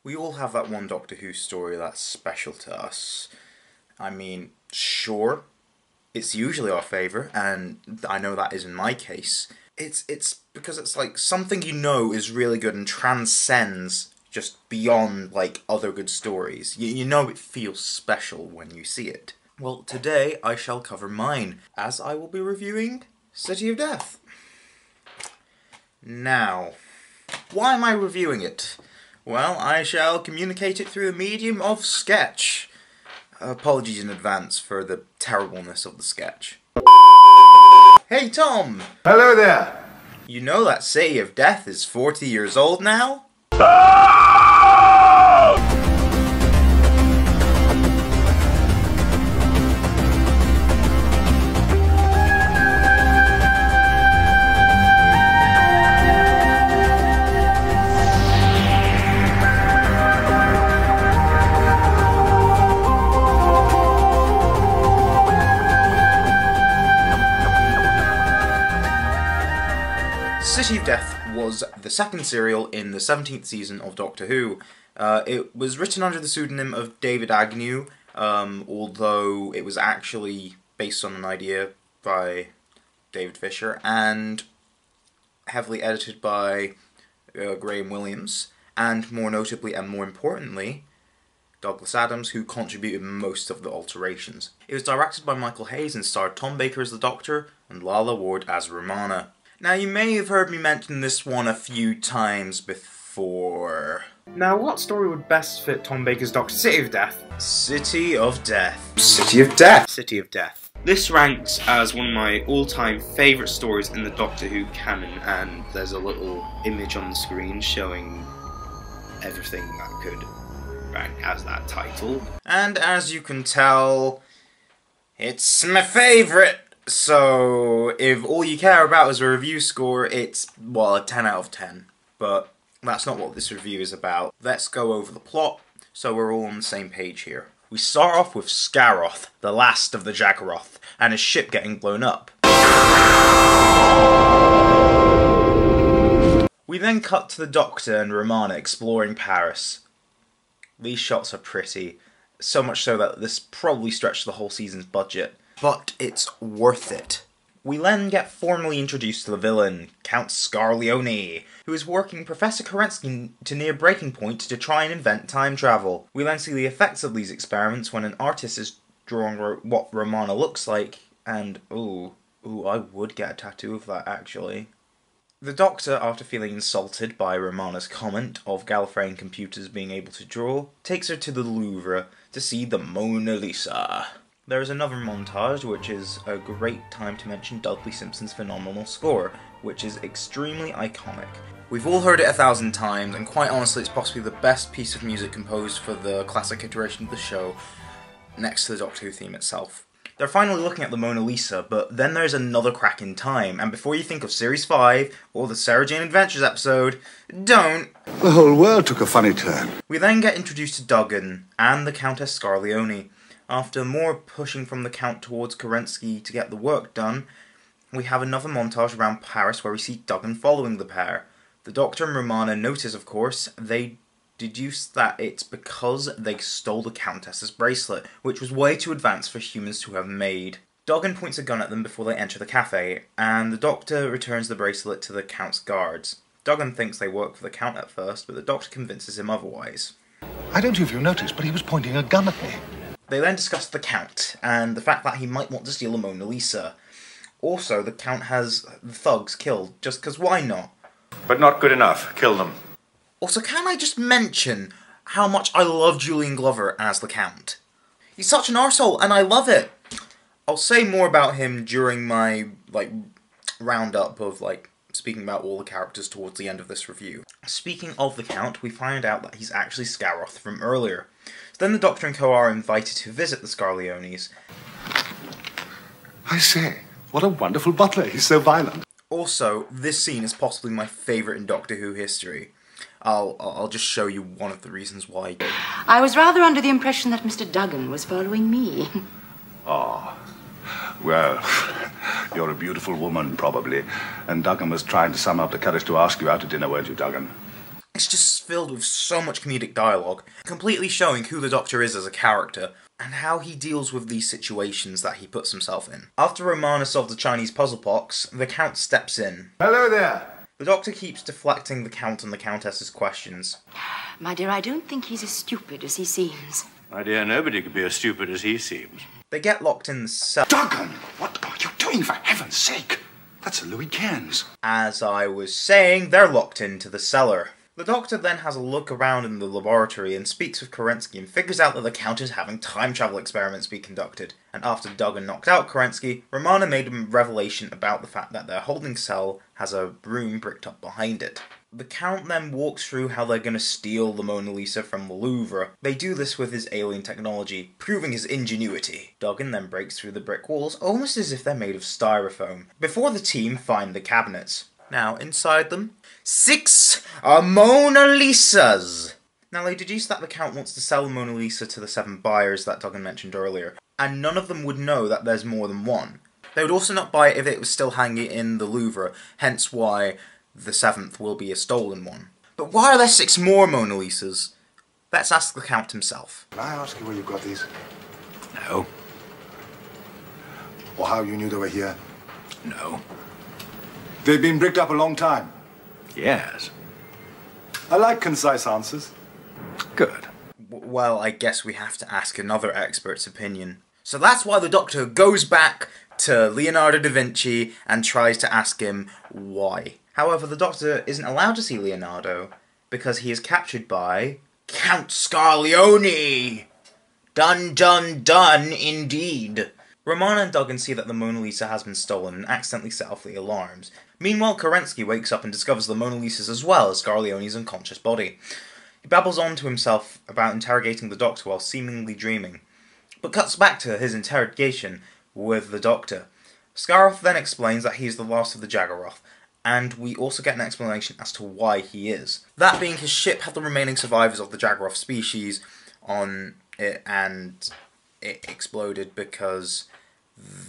We all have that one Doctor Who story that's special to us. I mean, sure, it's usually our favourite, and I know that is in my case. It's because it's like something you know is really good and transcends just beyond like other good stories. You know it feels special when you see it. Well, today I shall cover mine, as I will be reviewing City of Death. Now, why am I reviewing it? Well, I shall communicate it through the medium of sketch. Apologies in advance for the terribleness of the sketch. Hey Tom! Hello there! You know that City of Death is 40 years old now? City of Death was the second serial in the 17th season of Doctor Who. It was written under the pseudonym of David Agnew, although it was actually based on an idea by David Fisher, and heavily edited by Graham Williams, and more notably and more importantly, Douglas Adams, who contributed most of the alterations. It was directed by Michael Hayes and starred Tom Baker as the Doctor and Lalla Ward as Romana. Now, you may have heard me mention this one a few times before. Now, what story would best fit Tom Baker's Doctor? City of Death. City of Death. City of Death. City of Death. This ranks as one of my all-time favourite stories in the Doctor Who canon, and there's a little image on the screen showing everything that could rank as that title. And as you can tell, it's my favourite. So, if all you care about is a review score, it's, well, a 10 out of 10. But that's not what this review is about. Let's go over the plot, so we're all on the same page here. We start off with Scaroth, the last of the Jaggeroth, and his ship getting blown up. We then cut to the Doctor and Romana exploring Paris. These shots are pretty, so much so that this probably stretched the whole season's budget. But it's worth it. We then get formally introduced to the villain, Count Scarleone, who is working Professor Kerensky to near breaking point to try and invent time travel. We then see the effects of these experiments when an artist is drawing what Romana looks like, and ooh, I would get a tattoo of that actually. The Doctor, after feeling insulted by Romana's comment of Gallifreyan computers being able to draw, takes her to the Louvre to see the Mona Lisa. There is another montage, which is a great time to mention Dudley Simpson's phenomenal score, which is extremely iconic. We've all heard it 1,000 times, and quite honestly it's possibly the best piece of music composed for the classic iteration of the show, next to the Doctor Who theme itself. They're finally looking at the Mona Lisa, but then there's another crack in time, and before you think of Series 5, or the Sarah Jane Adventures episode, don't! The whole world took a funny turn. We then get introduced to Duggan, and the Countess Scarleone. After more pushing from the Count towards Kerensky to get the work done, we have another montage around Paris where we see Duggan following the pair. The Doctor and Romana notice, of course, they deduce that it's because they stole the Countess's bracelet, which was way too advanced for humans to have made. Duggan points a gun at them before they enter the cafe, and the Doctor returns the bracelet to the Count's guards. Duggan thinks they work for the Count at first, but the Doctor convinces him otherwise. I don't know if you noticed, but he was pointing a gun at me. They then discuss the Count, and the fact that he might want to steal the Mona Lisa. Also, the Count has the thugs killed, just because why not? But not good enough. Kill them. Also, can I just mention how much I love Julian Glover as the Count? He's such an arsehole, and I love it! I'll say more about him during my, roundup of, speaking about all the characters towards the end of this review. Speaking of the Count, we find out that he's actually Scaroth from earlier. So then the Doctor and co are invited to visit the Scarleones. I say, what a wonderful butler. He's so violent. Also, this scene is possibly my favourite in Doctor Who history. I'll just show you one of the reasons why. I was rather under the impression that Mr. Duggan was following me. Oh, well, you're a beautiful woman, probably. And Duggan was trying to sum up the courage to ask you out to dinner, weren't you, Duggan? It's just filled with so much comedic dialogue, completely showing who the Doctor is as a character, and how he deals with these situations that he puts himself in. After Romana solves the Chinese puzzle box, the Count steps in. Hello there. The Doctor keeps deflecting the Count and the Countess's questions. My dear, I don't think he's as stupid as he seems. My dear, nobody could be as stupid as he seems. They get locked in the cell. Duggan, what are you doing, for heaven's sake? That's a Louis Cairns. As I was saying, they're locked into the cellar. The Doctor then has a look around in the laboratory and speaks with Kerensky and figures out that the Count is having time travel experiments be conducted. And after Duggan knocked out Kerensky, Romana made a revelation about the fact that their holding cell has a room bricked up behind it. The Count then walks through how they're going to steal the Mona Lisa from the Louvre. They do this with his alien technology, proving his ingenuity. Duggan then breaks through the brick walls almost as if they're made of styrofoam, before the team find the cabinets. Now, inside them, 6 Mona Lisas! Now, they deduce that the Count wants to sell the Mona Lisa to the 7 buyers that Duggan mentioned earlier, and none of them would know that there's more than one. They would also not buy it if it was still hanging in the Louvre, hence why the 7th will be a stolen one. But why are there 6 more Mona Lisas? Let's ask the Count himself. Can I ask you where you got these? No. Or how you knew they were here? No. They've been bricked up a long time. Yes. I like concise answers. Good. Well, I guess we have to ask another expert's opinion. So that's why the Doctor goes back to Leonardo da Vinci and tries to ask him why. However, the Doctor isn't allowed to see Leonardo because he is captured by Count Scarleone! Dun dun dun indeed! Romana and Duggan see that the Mona Lisa has been stolen and accidentally set off the alarms. Meanwhile, Kerensky wakes up and discovers the Mona Lisas as well as Scarleone's unconscious body. He babbles on to himself about interrogating the Doctor while seemingly dreaming, but cuts back to his interrogation with the Doctor. Scaroff then explains that he is the last of the Jaggeroth, and we also get an explanation as to why he is. That being, his ship had the remaining survivors of the Jaggeroth species on it, and it exploded because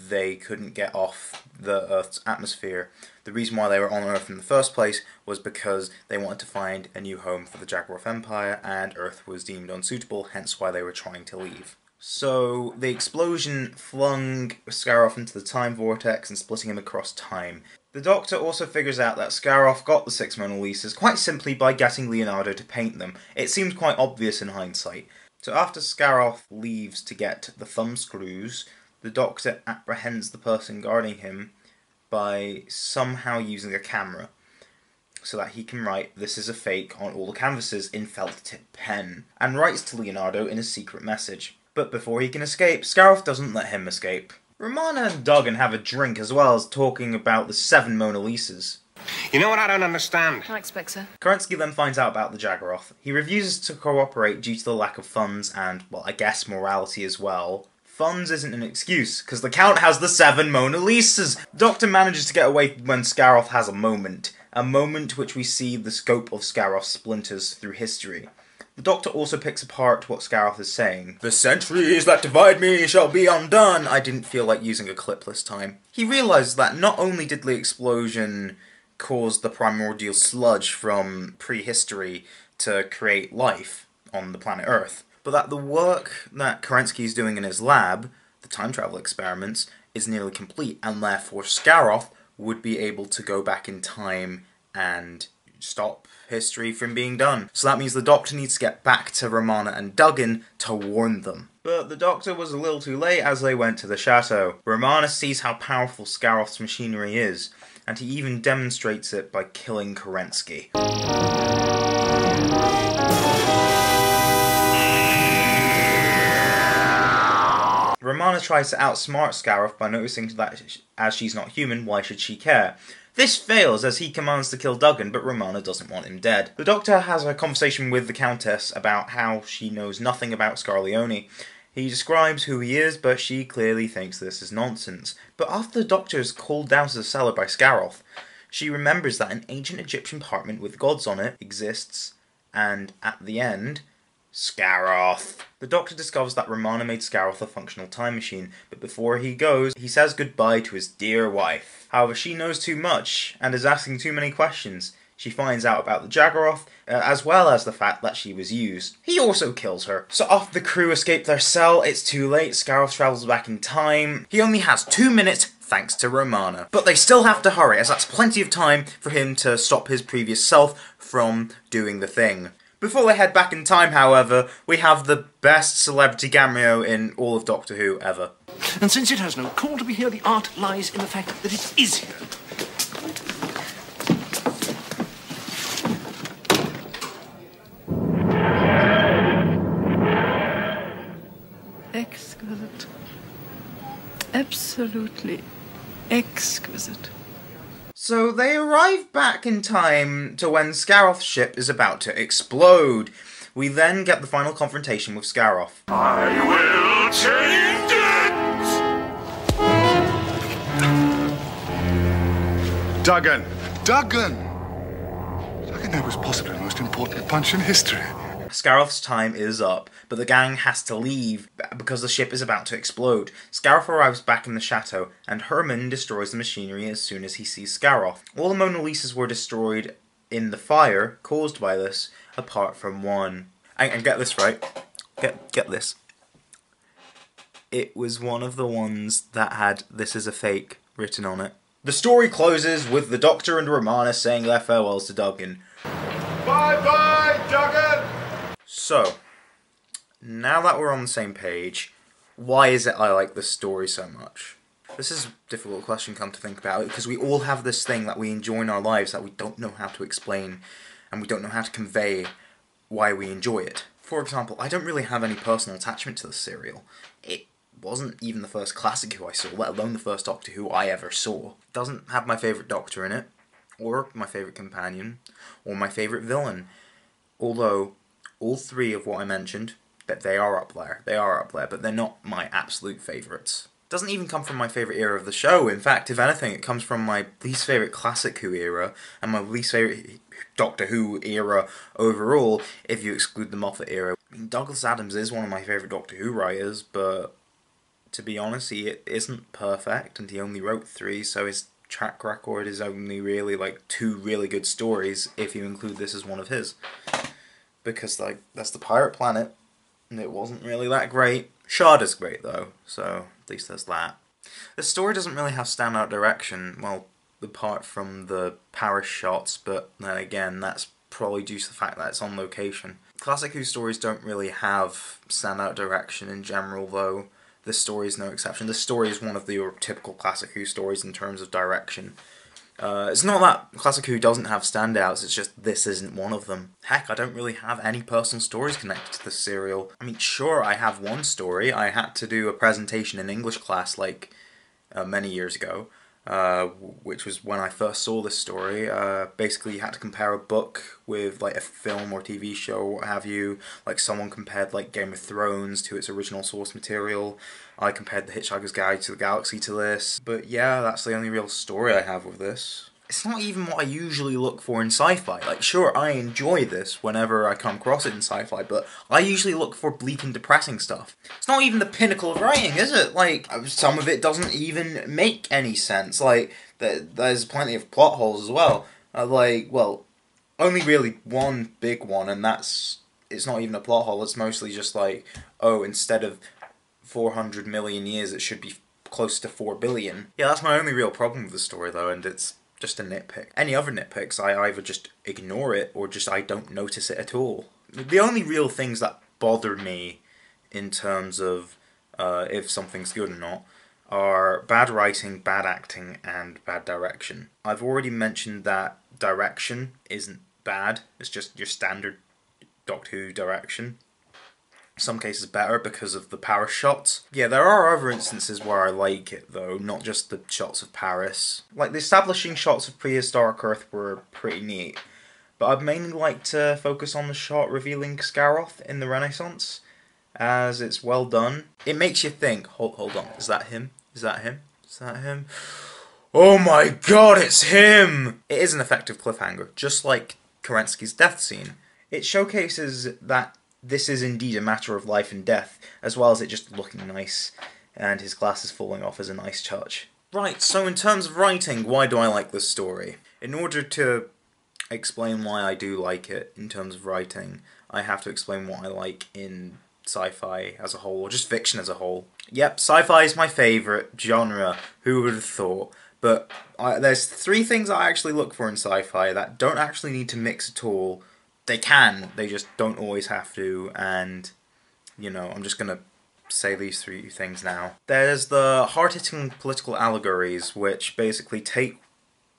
they couldn't get off the Earth's atmosphere. The reason why they were on Earth in the first place was because they wanted to find a new home for the Jaggeroth Empire, and Earth was deemed unsuitable, hence why they were trying to leave. So the explosion flung Scaroff into the time vortex and splitting him across time. The Doctor also figures out that Scaroff got the 6 Mona Lisas quite simply by getting Leonardo to paint them. It seems quite obvious in hindsight. So after Scaroff leaves to get the thumbscrews, the Doctor apprehends the person guarding him by somehow using a camera, so that he can write "This is a fake" on all the canvases in felt tip pen, and writes to Leonardo in a secret message. But before he can escape, Scaroff doesn't let him escape. Romana and Duggan have a drink as well as talking about the 7 Mona Lisas. You know what I don't understand? I expect so. Kerensky then finds out about the Jaggeroth. He refuses to cooperate due to the lack of funds and, well, I guess morality as well. Funds isn't an excuse, because the Count has the 7 Mona Lisas! Doctor manages to get away when Scaroff has a moment which we see the scope of Scaroff's splinters through history. The Doctor also picks apart what Scaroff is saying. "The centuries that divide me shall be undone." I didn't feel like using a clip this time. He realises that not only did the explosion cause the primordial sludge from prehistory to create life on the planet Earth, but that the work that Kerensky is doing in his lab, the time travel experiments, is nearly complete, and therefore Scaroff would be able to go back in time and stop history from being done. So that means the Doctor needs to get back to Romana and Duggan to warn them. But the Doctor was a little too late as they went to the chateau. Romana sees how powerful Scaroff's machinery is, and he even demonstrates it by killing Kerensky. Romana tries to outsmart Scaroff by noticing that as she's not human, why should she care? This fails as he commands to kill Duggan, but Romana doesn't want him dead. The Doctor has a conversation with the Countess about how she knows nothing about Scarleone. He describes who he is, but she clearly thinks this is nonsense. But after the Doctor is called down to the cellar by Scaroff, she remembers that an ancient Egyptian parchment with gods on it exists, and at the end, Scaroff. The Doctor discovers that Romana made Scaroff a functional time machine, but before he goes, he says goodbye to his dear wife. However, she knows too much, and is asking too many questions. She finds out about the Jaggeroth, as well as the fact that she was used. He also kills her. So after the crew escape their cell, it's too late. Scaroth travels back in time. He only has 2 minutes, thanks to Romana. But they still have to hurry, as that's plenty of time for him to stop his previous self from doing the thing. Before they head back in time, however, we have the best celebrity cameo in all of Doctor Who ever. And since it has no call to be here, the art lies in the fact that it is here. Exquisite. Absolutely exquisite. So they arrive back in time to when Scaroth's ship is about to explode. We then get the final confrontation with Scaroth. I will change it! Duggan! Duggan! Duggan, that was possibly the most important punch in history. Scaroth's time is up, but the gang has to leave because the ship is about to explode. Scaroth arrives back in the chateau, and Herman destroys the machinery as soon as he sees Scaroth. All the Mona Lisas were destroyed in the fire caused by this, apart from one. And get this right. Get this. It was one of the ones that had "This is a fake" written on it. The story closes with the Doctor and Romana saying their farewells to Duggan. Bye-bye, Duggan! So, now that we're on the same page, why is it I like this story so much? This is a difficult question, come to think about it, because we all have this thing that we enjoy in our lives that we don't know how to explain, and we don't know how to convey why we enjoy it. For example, I don't really have any personal attachment to the serial. It wasn't even the first classic Who I saw, let alone the first Doctor Who I ever saw. It doesn't have my favourite Doctor in it, or my favourite companion, or my favourite villain. Although, all three of what I mentioned, that they are up there, but they're not my absolute favourites. It doesn't even come from my favourite era of the show. In fact, if anything, it comes from my least favourite classic Who era, and my least favourite Doctor Who era overall, if you exclude the Moffat era. I mean, Douglas Adams is one of my favourite Doctor Who writers, but to be honest, he isn't perfect, and he only wrote 3, so his track record is only really like 2 really good stories, if you include this as one of his. Because, like, that's the Pirate Planet, and it wasn't really that great. Shada's great, though, so at least there's that. The story doesn't really have standout direction, well, apart from the Paris shots, but then again, that's probably due to the fact that it's on location. Classic Who stories don't really have standout direction in general, though. This story is no exception. This story is one of the typical Classic Who stories in terms of direction. It's not that Classic Who doesn't have standouts, it's just this isn't one of them. Heck, I don't really have any personal stories connected to this serial. I mean, sure, I have one story. I had to do a presentation in English class, like, many years ago, which was when I first saw this story. Basically, you had to compare a book with, like, a film or TV show or what have you. Like, someone compared, like, Game of Thrones to its original source material. I compared The Hitchhiker's Guide to the Galaxy to this. But yeah, that's the only real story I have with this. It's not even what I usually look for in sci-fi. Like, sure, I enjoy this whenever I come across it in sci-fi, but I usually look for bleak and depressing stuff. It's not even the pinnacle of writing, is it? Like, some of it doesn't even make any sense. Like, there's plenty of plot holes as well. Well, only really one big one, and it's not even a plot hole, it's mostly just like, oh, instead of 400 million years, it should be close to 4 billion. Yeah, that's my only real problem with the story, though, and it's just a nitpick. Any other nitpicks, I either just ignore it, or just I don't notice it at all. The only real things that bother me in terms of if something's good or not are bad writing, bad acting, and bad direction. I've already mentioned that direction isn't bad, it's just your standard Doctor Who direction. Some cases better because of the Paris shots. Yeah, there are other instances where I like it though, not just the shots of Paris. Like, the establishing shots of prehistoric Earth were pretty neat, but I'd mainly like to focus on the shot revealing Scaroth in the Renaissance, as it's well done. It makes you think, hold on, is that him? Is that him? Is that him? Oh my god, it's him! It is an effective cliffhanger, just like Kerensky's death scene. It showcases that this is indeed a matter of life and death, as well as it just looking nice, and his glasses falling off as a nice touch. Right, so in terms of writing, why do I like this story? In order to explain why I do like it in terms of writing, I have to explain what I like in sci-fi as a whole, or just fiction as a whole. Yep, sci-fi is my favourite genre, who would have thought? But there's 3 things I actually look for in sci-fi that don't actually need to mix at all. They can, they just don't always have to, and, you know, I'm just gonna say these 3 things now. There's the hard-hitting political allegories, which basically take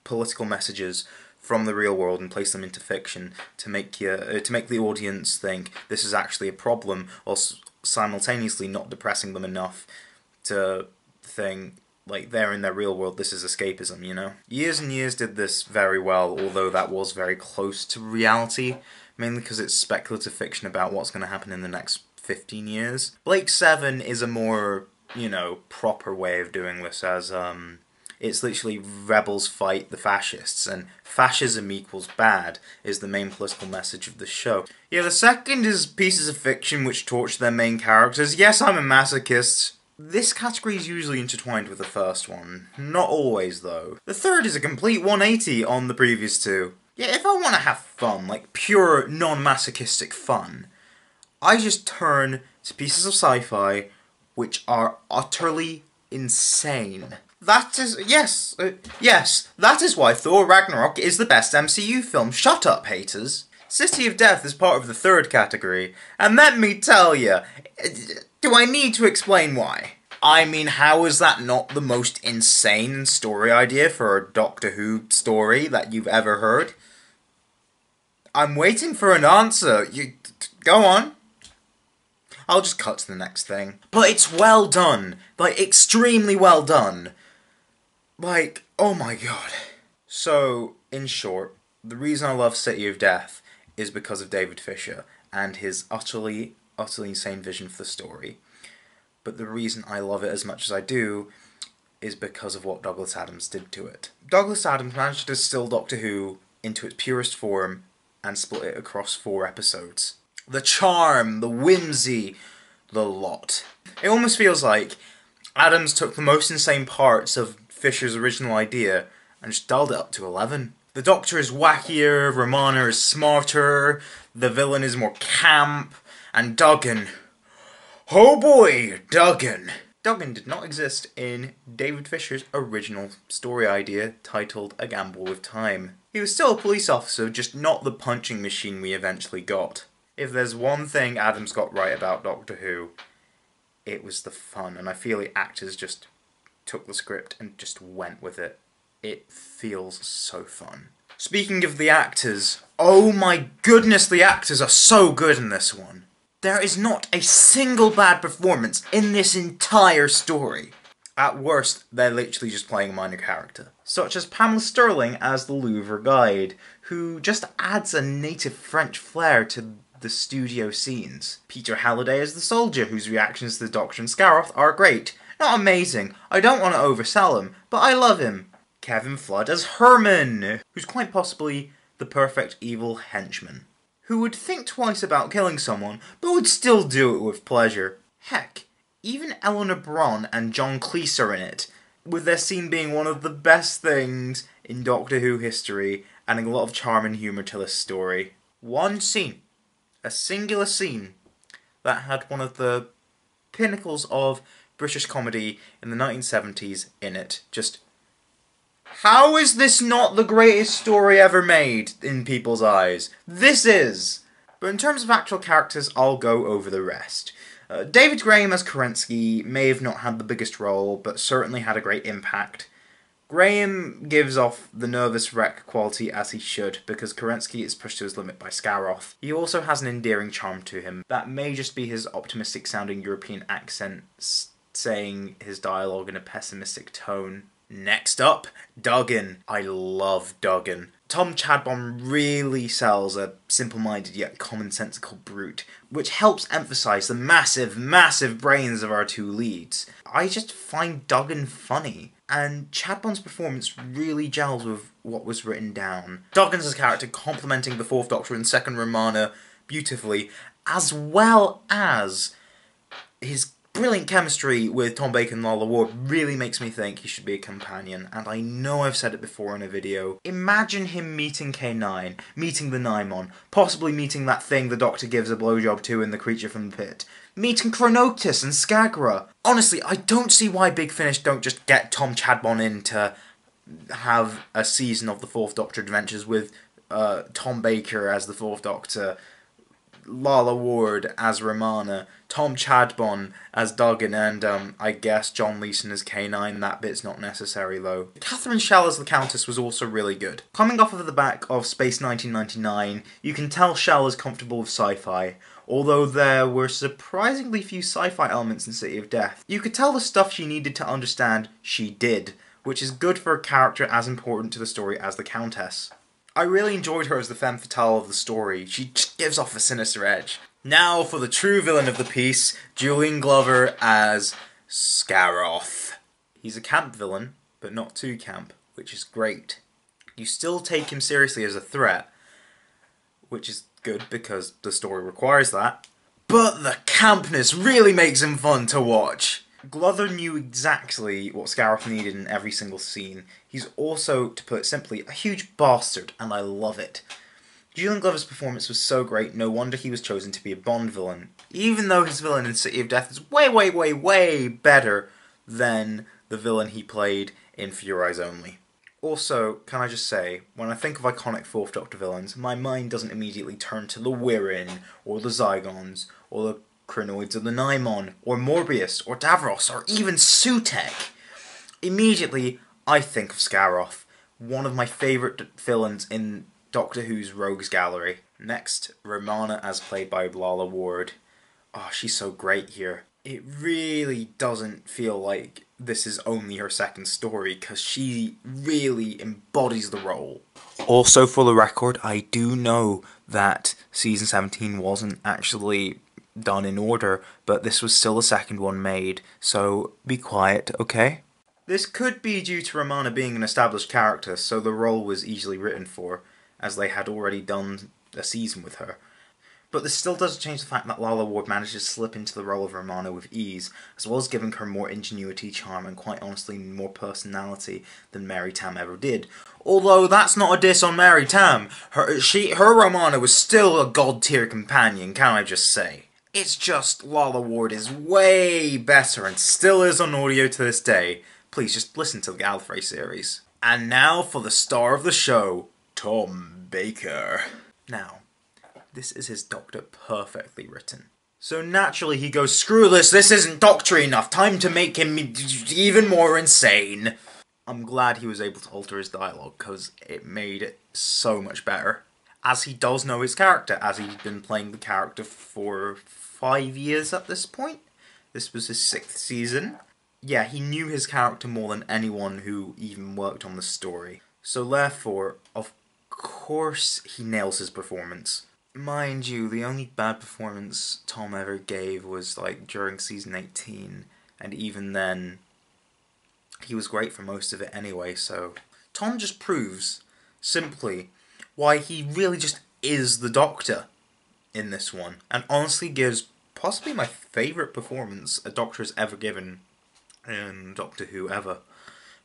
political messages from the real world and place them into fiction to make the audience think this is actually a problem, while simultaneously not depressing them enough to think like they're in their real world, this is escapism, you know? Years and Years did this very well, although that was very close to reality, mainly because it's speculative fiction about what's going to happen in the next 15 years. Blake 7 is a more, you know, proper way of doing this, as it's literally rebels fight the fascists, and fascism equals bad is the main political message of the show. Yeah, the second is pieces of fiction which torture their main characters. Yes, I'm a masochist. This category is usually intertwined with the first one. Not always, though. The third is a complete 180 on the previous 2. Yeah, if I want to have fun, like pure non-masochistic fun, I just turn to pieces of sci-fi which are utterly insane. That is, yes, that is why Thor Ragnarok is the best MCU film. Shut up, haters. City of Death is part of the third category, and let me tell you, do I need to explain why? I mean, how is that not the most insane story idea for a Doctor Who story that you've ever heard? I'm waiting for an answer. Go on. I'll just cut to the next thing. But it's well done. Like, extremely well done. Like, oh my god. So, in short, the reason I love City of Death is because of David Fisher and his utterly insane vision for the story. But the reason I love it as much as I do is because of what Douglas Adams did to it. Douglas Adams managed to distill Doctor Who into its purest form and split it across 4 episodes. The charm, the whimsy, the lot. It almost feels like Adams took the most insane parts of Fisher's original idea and just dialed it up to 11. The Doctor is wackier, Romana is smarter, the villain is more camp, and Duggan... oh boy, Duggan! Duggan did not exist in David Fisher's original story idea titled A Gamble with Time. He was still a police officer, just not the punching machine we eventually got. If there's one thing Adams got right about Doctor Who, it was the fun, and I feel the actors just took the script and just went with it. It feels so fun. Speaking of the actors, oh my goodness, the actors are so good in this one. There is not a single bad performance in this entire story. At worst, they're literally just playing a minor character. Such as Pamela Sterling as the Louvre guide, who just adds a native French flair to the studio scenes. Peter Halliday as the soldier, whose reactions to the Doctor and Scaroth are great. Not amazing, I don't want to oversell him, but I love him. Kevin Flood as Herman, who's quite possibly the perfect evil henchman, who would think twice about killing someone, but would still do it with pleasure. Heck, even Eleanor Bron and John Cleese are in it, with their scene being one of the best things in Doctor Who history, adding a lot of charm and humour to this story. One scene, a singular scene, that had one of the pinnacles of British comedy in the 1970s in it. Just, how is this not the greatest story ever made in people's eyes? This is! But in terms of actual characters, I'll go over the rest. David Graham as Kerensky may have not had the biggest role, but certainly had a great impact. Graham gives off the nervous wreck quality as he should, because Kerensky is pushed to his limit by Scaroth. He also has an endearing charm to him. That may just be his optimistic sounding European accent saying his dialogue in a pessimistic tone. Next up, Duggan. I love Duggan. Tom Chadbourne really sells a simple-minded yet commonsensical brute, which helps emphasise the massive, massive brains of our 2 leads. I just find Duggan funny, and Chadbourne's performance really gels with what was written down. Duggan's character complementing the 4th Doctor and 2nd Romana beautifully, as well as his brilliant chemistry with Tom Baker and Lalla Ward really makes me think he should be a companion, and I know I've said it before in a video. Imagine him meeting K9, meeting the Naimon, possibly meeting that thing the Doctor gives a blowjob to in The Creature from the Pit, meeting Chronoctis and Skagra. Honestly, I don't see why Big Finish don't just get Tom Chadbon in to have a season of the Fourth Doctor Adventures with Tom Baker as the Fourth Doctor, Lalla Ward as Romana, Tom Chadbon as Duggan, and I guess John Leeson as K9. That bit's not necessary though. Catherine Schell as the Countess was also really good. Coming off of the back of Space 1999, you can tell Schell is comfortable with sci-fi, although there were surprisingly few sci-fi elements in City of Death. You could tell the stuff she needed to understand, she did, which is good for a character as important to the story as the Countess. I really enjoyed her as the femme fatale of the story. She just gives off a sinister edge. Now for the true villain of the piece, Julian Glover as Scaroth. He's a camp villain, but not too camp, which is great. You still take him seriously as a threat, which is good because the story requires that, but the campness really makes him fun to watch. Glover knew exactly what Scaroth needed in every single scene. He's also, to put it simply, a huge bastard, and I love it. Julian Glover's performance was so great, no wonder he was chosen to be a Bond villain, even though his villain in City of Death is way, way, way, way better than the villain he played in For Your Eyes Only. Also, can I just say, when I think of iconic Fourth Doctor villains, my mind doesn't immediately turn to the Wirrin, or the Zygons, or the Chronoids of the Naimon, or Morbius, or Davros, or even Sutekh. Immediately, I think of Scaroth, one of my favourite villains in Doctor Who's Rogues Gallery. Next, Romana as played by Lalla Ward. Oh, she's so great here. It really doesn't feel like this is only her second story, because she really embodies the role. Also, for the record, I do know that Season 17 wasn't actually done in order, but this was still the second one made, so be quiet, okay? This could be due to Romana being an established character, so the role was easily written for, as they had already done a season with her. But this still doesn't change the fact that Lalla Ward managed to slip into the role of Romana with ease, as well as giving her more ingenuity, charm, and quite honestly more personality than Mary Tam ever did. Although that's not a diss on Mary Tam. Her Romana was still a god-tier companion, can I just say? It's just Lalla Ward is way better and still is on audio to this day. Please just listen to the Gallifrey series. And now for the star of the show, Tom Baker. Now, this is his Doctor perfectly written. So naturally he goes, screw this isn't Doctor enough, time to make him even more insane. I'm glad he was able to alter his dialogue, because it made it so much better. As he does know his character, as he's been playing the character for 5 years at this point. This was his 6th season. Yeah, he knew his character more than anyone who even worked on the story. So therefore, of course he nails his performance. Mind you, the only bad performance Tom ever gave was like during season 18, and even then he was great for most of it anyway, so Tom just proves, simply, why he really just is the Doctor in this one, and honestly gives possibly my favourite performance a Doctor has ever given in Doctor Who ever.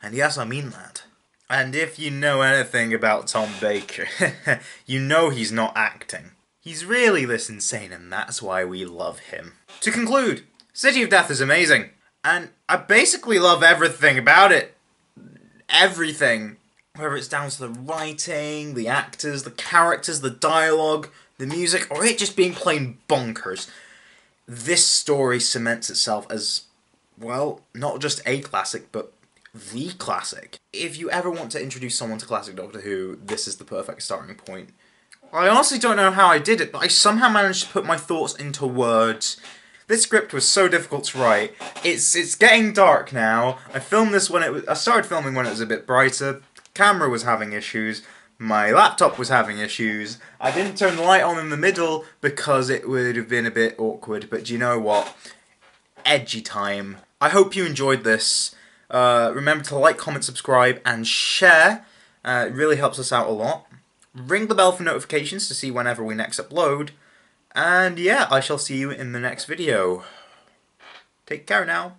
And yes, I mean that. And if you know anything about Tom Baker, you know he's not acting. He's really this insane, and that's why we love him. To conclude, City of Death is amazing, and I basically love everything about it. Everything. Whether it's down to the writing, the actors, the characters, the dialogue, the music, or it just being plain bonkers. This story cements itself as, well, not just a classic, but the classic. If you ever want to introduce someone to classic Doctor Who, this is the perfect starting point. I honestly don't know how I did it, but I somehow managed to put my thoughts into words. This script was so difficult to write. It's getting dark now. I started filming when it was a bit brighter. Camera was having issues. My laptop was having issues. I didn't turn the light on in the middle because it would have been a bit awkward, but do you know what? Edgy time. I hope you enjoyed this. Remember to like, comment, subscribe, and share. It really helps us out a lot. Ring the bell for notifications to see whenever we next upload. And yeah, I shall see you in the next video. Take care now.